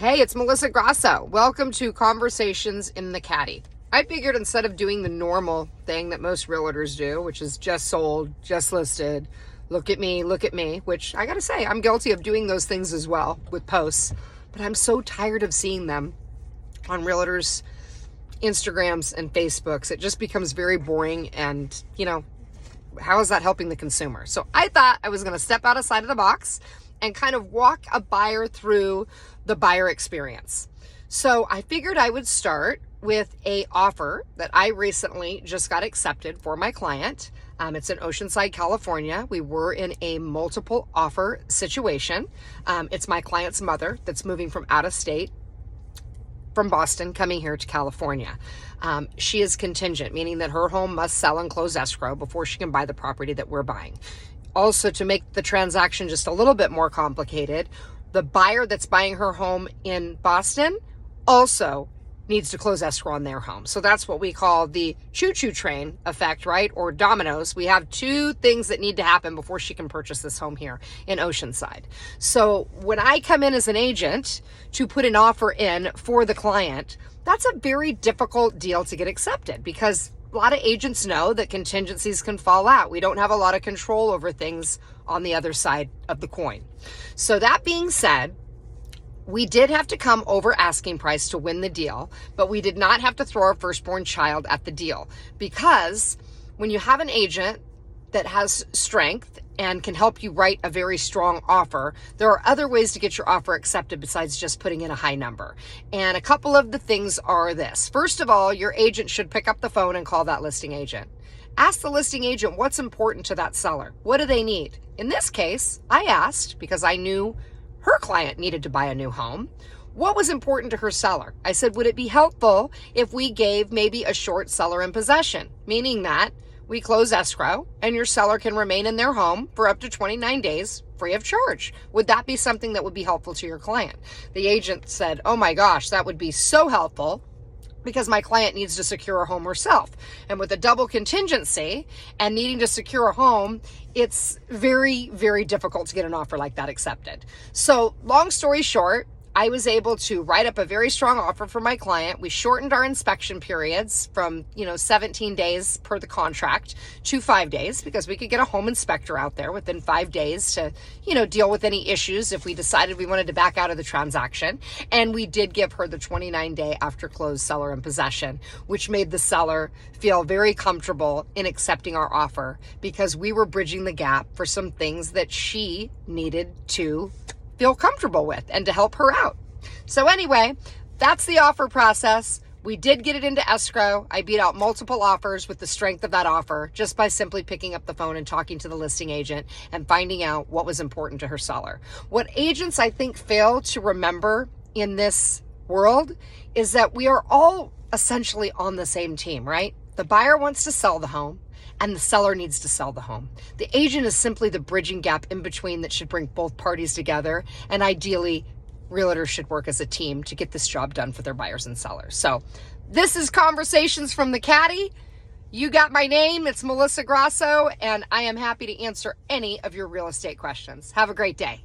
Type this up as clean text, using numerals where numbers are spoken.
Hey, it's Melissa Grasso. Welcome to Conversations in the Caddy. I figured instead of doing the normal thing that most realtors do, which is just sold, just listed, look at me, which I gotta say, I'm guilty of doing those things as well with posts, but I'm so tired of seeing them on realtors' Instagrams and Facebooks. It just becomes very boring and, how is that helping the consumer? So I thought I was gonna step outside of the box and kind of walk a buyer through the buyer experience. So I figured I would start with a offer that I recently just got accepted for my client. It's in Oceanside, California. We were in a multiple offer situation. It's my client's mother that's moving from out of state, from Boston, coming here to California. She is contingent, meaning that her home must sell and close escrow before she can buy the property that we're buying. Also, to make the transaction just a little bit more complicated, the buyer that's buying her home in Boston also needs to close escrow on their home. So that's what we call the choo-choo train effect, right? Or dominoes. We have two things that need to happen before she can purchase this home here in Oceanside. So when I come in as an agent to put an offer in for the client, that's a very difficult deal to get accepted because a lot of agents know that contingencies can fall out. We don't have a lot of control over things on the other side of the coin. So that being said, we did have to come over asking price to win the deal, but we did not have to throw our firstborn child at the deal because when you have an agent that has strength and can help you write a very strong offer, there are other ways to get your offer accepted besides just putting in a high number. And a couple of the things are this. First of all, your agent should pick up the phone and call that listing agent. Ask the listing agent what's important to that seller. What do they need? In this case, I asked because I knew her client needed to buy a new home. What was important to her seller? I said, would it be helpful if we gave maybe a short seller in possession, meaning that we close escrow and your seller can remain in their home for up to 29 days free of charge? Would that be something that would be helpful to your client? The agent said, oh my gosh, that would be so helpful because my client needs to secure a home herself. And with a double contingency and needing to secure a home, it's very, very difficult to get an offer like that accepted. So long story short, I was able to write up a very strong offer for my client. We shortened our inspection periods from, 17 days per the contract to 5 days because we could get a home inspector out there within 5 days to, deal with any issues if we decided we wanted to back out of the transaction. And we did give her the 29-day after close seller in possession, which made the seller feel very comfortable in accepting our offer because we were bridging the gap for some things that she needed to feel comfortable with and to help her out. So anyway, that's the offer process. We did get it into escrow. I beat out multiple offers with the strength of that offer just by simply picking up the phone and talking to the listing agent and finding out what was important to her seller. What agents I think fail to remember in this world is that we are all essentially on the same team, right? The buyer wants to sell the home and the seller needs to sell the home. The agent is simply the bridging gap in between that should bring both parties together. And ideally, realtors should work as a team to get this job done for their buyers and sellers. So this is Conversations from the Caddy. You got my name. It's Melissa Grasso, and I am happy to answer any of your real estate questions. Have a great day.